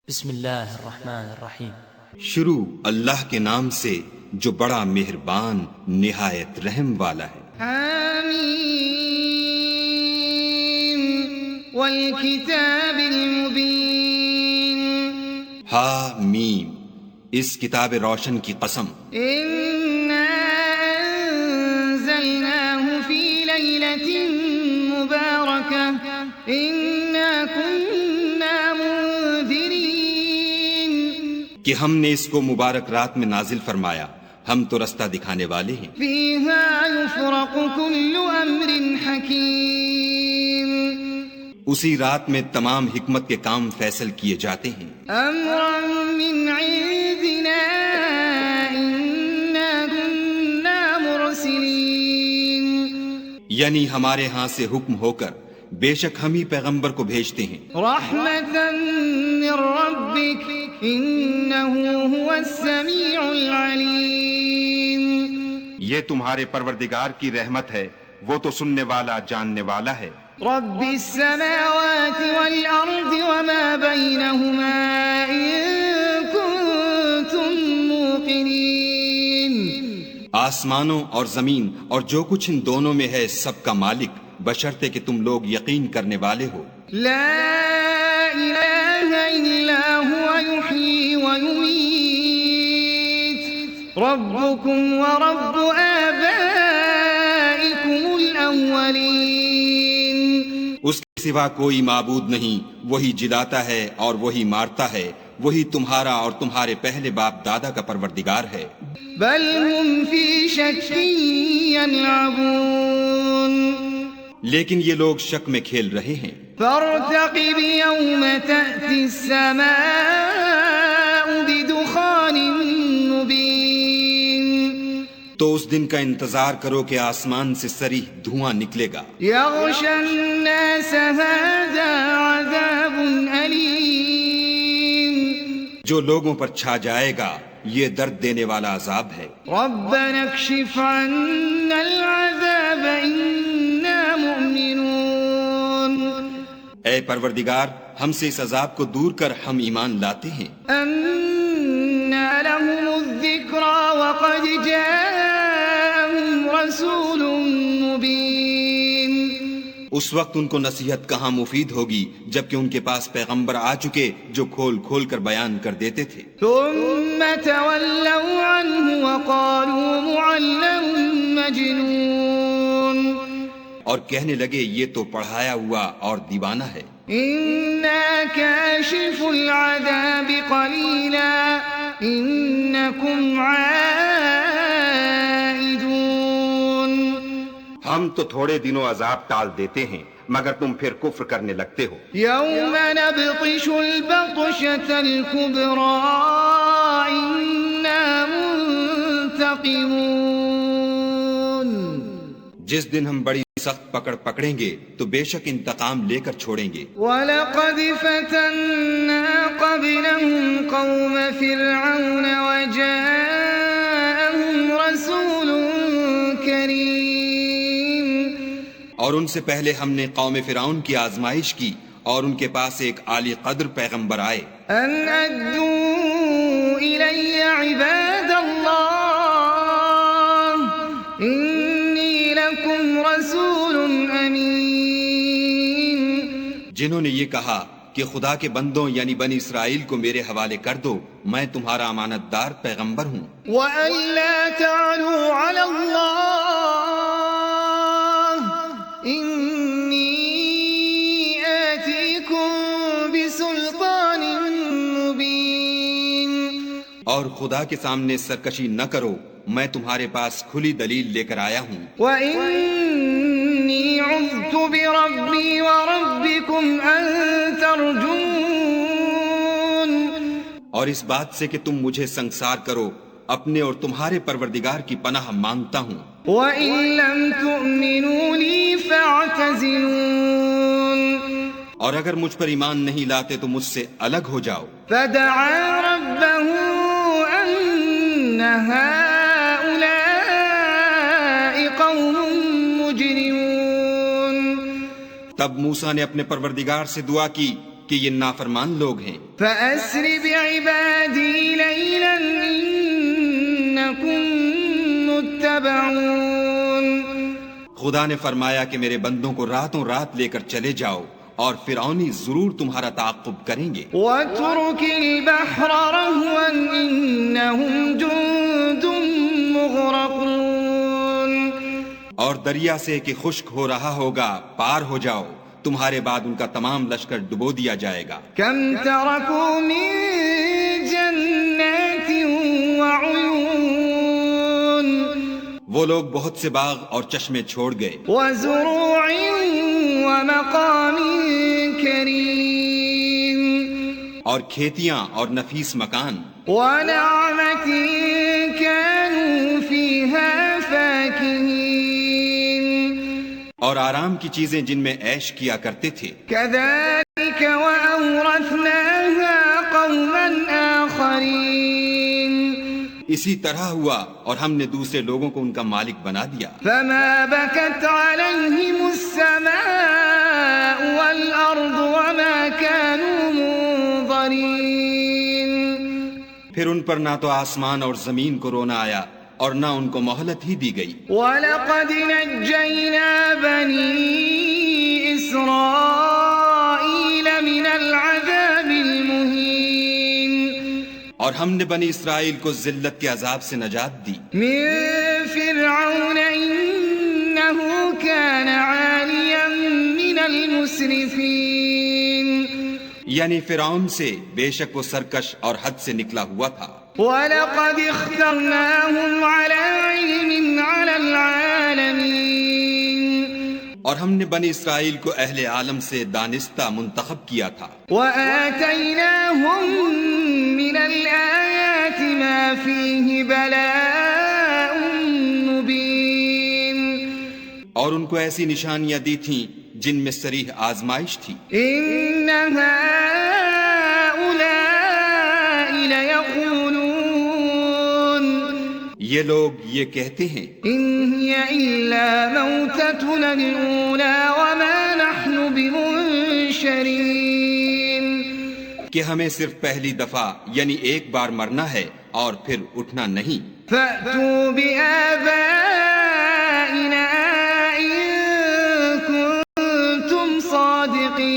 بسم اللہ الرحمن الرحیم۔ شروع اللہ کے نام سے جو بڑا مہربان نہایت رحم والا ہے۔ حامیم والکتاب المبین۔ حامیم، اس کتاب روشن کی قسم۔ انا انزلناہ فی لیلۃ مبارکہ انا کنا منذرین۔ کہ ہم نے اس کو مبارک رات میں نازل فرمایا، ہم تو رستہ دکھانے والے ہیں۔ فیہا یفرق کل امر حکیم۔ اسی رات میں تمام حکمت کے کام فیصل کیے جاتے ہیں۔ امرا من عندنا انا كنا مرسلین۔ یعنی ہمارے ہاں سے حکم ہو کر بے شک ہم ہی پیغمبر کو بھیجتے ہیں۔ رحمتا من ربک انہ هو السمیع العلیم۔ یہ تمہارے پروردگار کی رحمت ہے، وہ تو سننے والا جاننے والا ہے۔ رب السماوات والارض وما بینہما ان کنتم موقنین۔ آسمانوں اور زمین اور جو کچھ ان دونوں میں ہے سب کا مالک، بشرطے کہ تم لوگ یقین کرنے والے ہو۔ لا الہ الا هو یحیی ویمیت ربکم ورب آبائکم الاولین۔ اس کے سوا کوئی معبود نہیں، وہی جلاتا ہے اور وہی مارتا ہے، وہی تمہارا اور تمہارے پہلے باپ دادا کا پروردگار ہے۔ بل هم فی شک یلعبون۔ لیکن یہ لوگ شک میں کھیل رہے ہیں۔ فارتقب یوم تأتی السماء بدخان مبین۔ تو اس دن کا انتظار کرو کہ آسمان سے صریح دھواں نکلے گا۔ یغشی الناس هذا عذاب علیم۔ جو لوگوں پر چھا جائے گا یہ درد دینے والا عذاب ہے۔ ربنا اکشف عنا العذاب انا مؤمنون۔ اے پروردگار، ہم سے اس عذاب کو دور کر، ہم ایمان لاتے ہیں۔ أَنَّى لَهُمُ الذِّكْرَى وَقَدْ جَاءَهُمْ رَسُولٌ مُبِينٌ۔ اس وقت ان کو نصیحت کہاں مفید ہوگی جبکہ ان کے پاس پیغمبر آ چکے جو کھول کھول کر بیان کر دیتے تھے۔ ثُمَّ تَوَلَّوْا عَنْهُ وَقَالُوا مُعَلَّمٌ مَجْنُونٌ۔ اور کہنے لگے یہ تو پڑھایا ہوا اور دیوانہ ہے۔ إِنَّا كَاشِفُو الْعَذَابِ قَلِيلًا إِنَّكُمْ عَائِدُونَ۔ ہم تو تھوڑے دنوں عذاب ٹال دیتے ہیں مگر تم پھر کفر کرنے لگتے ہو۔ يَوْمَ نَبْطِشُ الْبَطْشَةَ الْكُبْرَى إِنَّا مُنْتَقِمُونَ۔ جس دن ہم بڑی سخت پکڑ پکڑیں گے تو بے شک انتقام لے کر چھوڑیں گے۔ وَلَقَدْ فَتَنَّا قَبْلَهُمْ قَوْمَ فِرْعَوْنَ وَجَاءَهُمْ رَسُولٌ كَرِيمٌ۔ اور ان سے پہلے ہم نے قوم فرعون کی آزمائش کی اور ان کے پاس ایک عالی قدر پیغمبر آئے۔ أَنْ أَدُّوا إِلَيَّ عِبَادَ اللَّهِ إِنِّي لَكُمْ رَسُولٌ أَمِينٌ۔ جنہوں نے یہ کہا کہ خدا کے بندوں یعنی بنی اسرائیل کو میرے حوالے کر دو، میں تمہارا امانت دار پیغمبر ہوں۔ وَأَن لَّا تَعْلُوا عَلَى اللَّهِ إِنِّي آتِيكُم بِسُلْطَانٍ مُّبِينٍ۔ اور خدا کے سامنے سرکشی نہ کرو، میں تمہارے پاس کھلی دلیل لے کر آیا ہوں۔ وَإِنِّي عُذْتُ بِرَبِّي وَرَبِّكُمْ أَن تَرْجُمُونِ۔ اور اس بات سے کہ تم مجھے سنگسار کرو، اپنے اور تمہارے پروردگار کی پناہ مانگتا ہوں۔ وَإِن لَّمْ تُؤْمِنُوا لِي فَاعْتَزِلُونِ۔ اور اگر مجھ پر ایمان نہیں لاتے تو مجھ سے الگ ہو جاؤ۔ فَدَعَا رَبَّهُ أَنَّ هَٰؤُلَاءِ قَوْمٌ مُّجْرِمُونَ۔ تب موسیٰ نے اپنے پروردگار سے دعا کی کہ یہ نافرمان لوگ ہیں۔ فأسر بعبادی لیلا انکم متبعون، خدا نے فرمایا کہ میرے بندوں کو راتوں رات لے کر چلے جاؤ اور فرعونی ضرور تمہارا تعاقب کریں گے۔ واترک البحر رہوا انہم جند مغرقون، اور دریا سے کہ خشک ہو رہا ہوگا پار ہو جاؤ، تمہارے بعد ان کا تمام لشکر ڈبو دیا جائے گا۔ کم ترکوا من جنات وعیون، وہ لوگ بہت سے باغ اور چشمے چھوڑ گئے، وزروع ومقام کریم، اور کھیتیاں اور نفیس مکان، ونعمت كانوا فيها فاكهين، اور آرام کی چیزیں جن میں عیش کیا کرتے تھے۔ كذلك وأورثناها قوما آخرين، اسی طرح ہوا اور ہم نے دوسرے لوگوں کو ان کا مالک بنا دیا۔ فما بكت عليهم السماء والأرض وما كانوا منظرين، پھر ان پر نہ تو آسمان اور زمین کو رونا آیا اور نہ ان کو مہلت ہی دی گئی۔ وَلَقَدْ نَجَّيْنَا بَنِي إِسْرَائِيلَ مِنَ الْعَذَابِ الْمُهِينِ، اور ہم نے بنی اسرائیل کو ذلت کے عذاب سے نجات دی۔ مِن فِرْعَوْنَ إِنَّهُ كَانَ عَالِيًا مِنَ الْمُسْرِفِينَ، یعنی فرعون سے، بے شک وہ سرکش اور حد سے نکلا ہوا تھا۔ وَلَقَدِ اخْتَرْنَاهُمْ عَلَى عِلْمٍ عَلَى الْعَالَمِينَ، اور ہم نے بنی اسرائیل کو اہل عالم سے دانستہ منتخب کیا تھا۔ وَآتَيْنَاهُمْ مِنَ الْآيَاتِ مَا فِيهِ بَلَاءٌ مُبِينٌ، اور ان کو ایسی نشانیاں دی تھیں جن میں صریح آزمائش تھی۔ إِنَّ هَؤُلَاءِ لَيَقُولُونَ، یہ لوگ یہ کہتے ہیں إِنْ هِيَ إِلَّا مَوْتَتُنَا الْأُولَى وَمَا نَحْنُ بِمُنشَرِينَ، کہ ہمیں صرف پہلی دفعہ یعنی ایک بار مرنا ہے اور پھر اٹھنا نہیں۔ فَأْتُوا بِآبَائِنَا إِن كُنتُمْ صَادِقِينَ،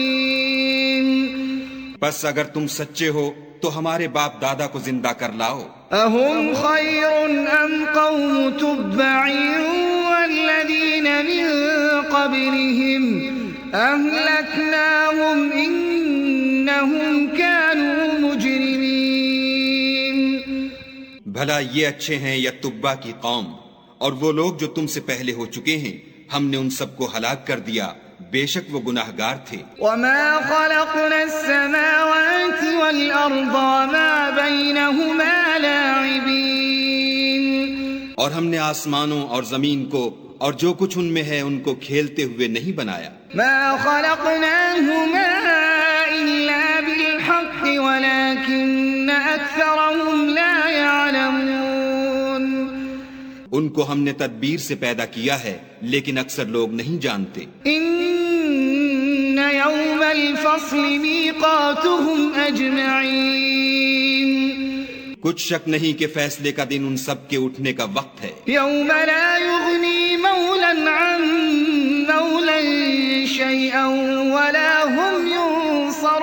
بس اگر تم سچے ہو تو ہمارے باپ دادا کو زندہ کر لاؤ۔ أَهُمْ خَيْرٌ أَمْ قَوْمُ تُبَّعٍ وَالَّذِينَ مِن قَبْلِهِمْ أَهْلَكْنَاهُمْ إِنَّهُمْ كَانُوا مُجْرِمِينَ، بھلا یہ اچھے ہیں یا تبا کی قوم؟ اور وہ لوگ جو تم سے پہلے ہو چکے ہیں ہم نے ان سب کو ہلاک کر دیا، بے شک وہ گناہگار تھے۔ وَمَا خَلَقْنَا السَّمَاوَاتِ وَالْأَرْضَ وَمَا بَيْنَهُمَا لَاعِبِينَ، اور ہم نے آسمانوں اور زمین کو اور جو کچھ ان میں ہے ان کو کھیلتے ہوئے نہیں بنایا۔ مَا خَلَقْنَاهُمَا إِلَّا بِالْحَقِّ وَلَكِنَّ أَكْثَرَهُمْ لَا يَعْلَمُونَ، ان کو ہم نے تدبیر سے پیدا کیا ہے لیکن اکثر لوگ نہیں جانتے۔ إِنَّ يَوْمَ الْفَصْلِ مِيقَاتُهُمْ أَجْمَعِينَ، کچھ شک نہیں کہ فیصلے کا دن ان سب کے اٹھنے کا وقت ہے۔ يَوْمَ لَا يُغْنِي مَوْلًى عَن مَوْلًى شَيْئًا وَلَا هُمْ يُنصَرُونَ،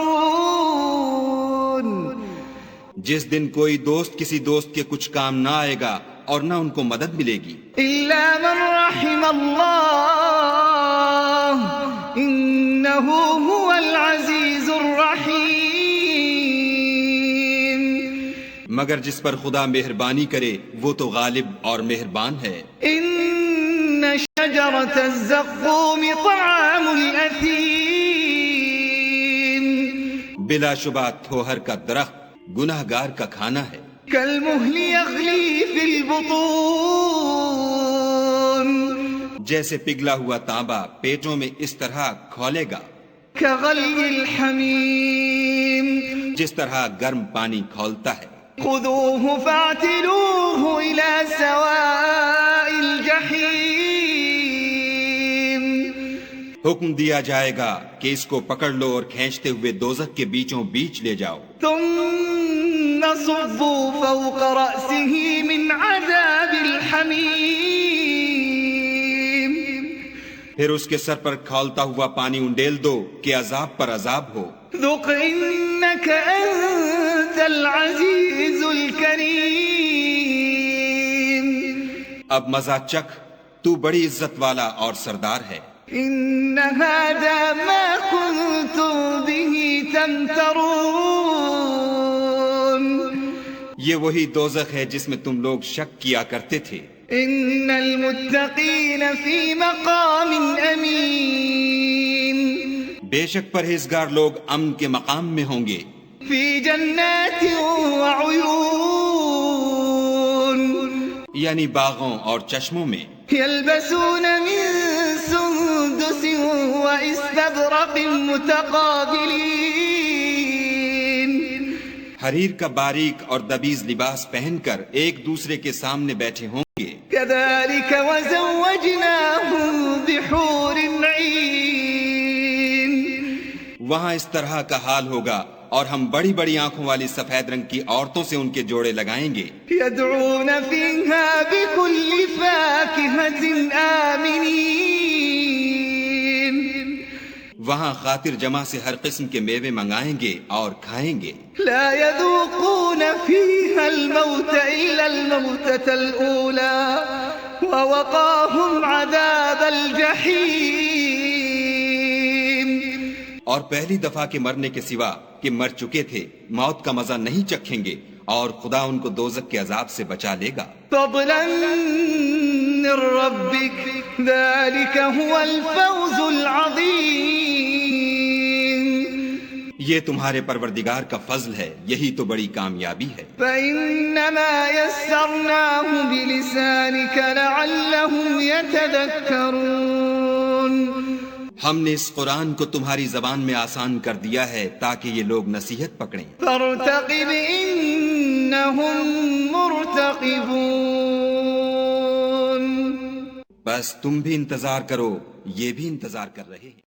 جس دن کوئی دوست کسی دوست کے کچھ کام نہ آئے گا اور نہ ان کو مدد ملے گی، إِلَّا مَن رَحِمَ اللَّهُ إِنَّهُ هُوَ الْعَزِيزُ الرَّحِيمُ، مگر جس پر خدا مہربانی کرے وہ تو غالب اور مہربان ہے۔ إِنَّ شَجَرَةَ الزَّقُّومِ طَعَامُ الْأَثِيمِ، بلا شبہ تھوہر کا درخت گناہگار کا کھانا ہے، كالمهل يغلي في البطون، جیسے پگھلا ہوا تانبا پیٹوں میں اس طرح کھولے گا، كغلي الحميم، جس طرح گرم پانی کھولتا ہے۔ خذوه فاعتلوه إلى سواء الجحيم، حکم دیا جائے گا کہ اس کو پکڑ لو اور کھینچتے ہوئے دوزخ کے بیچوں بیچ لے جاؤ. ثم صبوا فوق رأسه من عذاب الحمیم، پھر اس کے سر پر کھولتا ہوا پانی انڈیل دو کہ عذاب پر عذاب ہو. ذق انك انت العزیز الکریم، اب مزہ چکھ، تو بڑی عزت والا اور سردار ہے. ان هذا ما كنتم به تمترون، یہ وہی دوزخ ہے جس میں تم لوگ شک کیا کرتے تھے. ان المتقین فی مقام امین، بے شک پرہیزگار لوگ امن کے مقام میں ہوں گے. فی جنات وعیون، یعنی باغوں اور چشموں میں. یلبسون من سندس واستبرق متقابلین، حریر کا باریک اور دبیز لباس پہن کر ایک دوسرے کے سامنے بیٹھے ہوں گے. كذلك وزوجناهم بحور عين، وہاں اس طرح کا حال ہوگا اور ہم بڑی بڑی آنکھوں والی سفید رنگ کی عورتوں سے ان کے جوڑے لگائیں گے. يدعون فيها بكل فاكهة آمنين، وہاں خاطر جمع سے ہر قسم کے میوے منگائیں گے اور کھائیں گے. لا يذوقون فيها الموت إلا الموتة الأولى ووقاهم عذاب الجحيم، اور پہلی دفعہ کے مرنے کے سوا کہ مر چکے تھے موت کا مزہ نہیں چکھیں گے اور خدا ان کو دوزخ کے عذاب سے بچا لے گا. فضلا من ربك ذلك هو الفوز العظيم، یہ تمہارے پروردگار کا فضل ہے، یہی تو بڑی کامیابی ہے. فإنما يسرناه بلسانك لعلهم يتذكرون، ہم نے اس قرآن کو تمہاری زبان میں آسان کر دیا ہے تاکہ یہ لوگ نصیحت پکڑیں. فارتقب إنهم مرتقبون، بس تم بھی انتظار کرو، یہ بھی انتظار کر رہے ہیں.